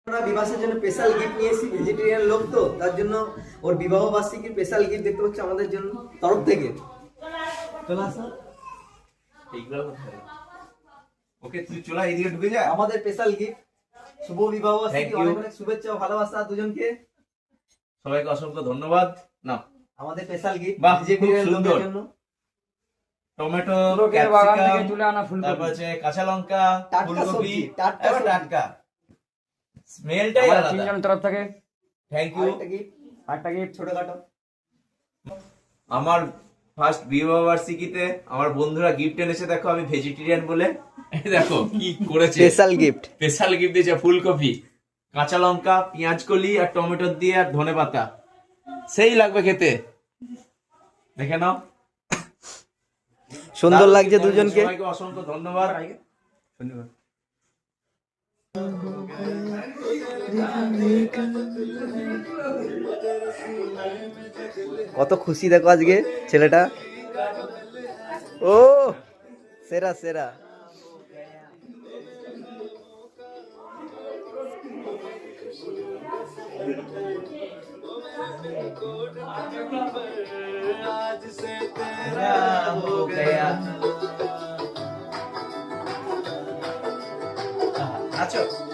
আমরা বিবাহের জন্য স্পেশাল গিফট নিয়ে এসেছি, ভেজিটেরিয়ান লোক তো তার জন্য ওর বিবাহ বার্ষিকীর স্পেশাল গিফট দেখতে পাচ্ছি আমাদের জন্য তরফ থেকে। চলে আসো। ওকে তুই চলা এইদিকে ঢুকে যা। আমাদের স্পেশাল গিফট, শুভ বিবাহ বার্ষিকী, অনেক অনেক শুভেচ্ছা ও ভালোবাসা দুজনকে। সবাইকে অসংখ্য ধন্যবাদ। না আমাদের স্পেশাল গিফট বাহ, ভেজিটেরিয়ান খুব সুন্দর। লোকের জন্য। টমেটো, লোকের বাগান থেকে ক্যাপসিকাম, তুলে আনা ফুলকপি। তারপর আছে কাঁচা লঙ্কা, টাটকা ফুলকপি, সবজি, টাটকা এবার সবজি। টাটকা। স্মেলটাই আমাদের আলাদা। তিনজনের তরফ থেকে থ্যাংক ইউ। আরেকটা গিফট আটটা গিফট। ছোটখাটো। আমার ফার্স্ট বিবাহ বার্ষিকীতে আমার বন্ধুরা গিফট এনেছে, দেখো আমি ভেজিটেরিয়ান বলে। এই দেখো কি করেছে, স্পেশাল গিফট। স্পেশাল গিফট দিয়েছে ফুলকপি, কাঁচা লঙ্কা, পেঁয়াজ কলি আর টমেটো দিয়ে আর ধনেপাতা। সেই লাগবে খেতে, দেখে নাও। সুন্দর লাগছে দুজনকে। সবাইকে অসংখ্য ধন্যবাদ। কত খুশি দেখো আজকে ছেলেটা। ও সেরা সেরা। हो गया। नाचो।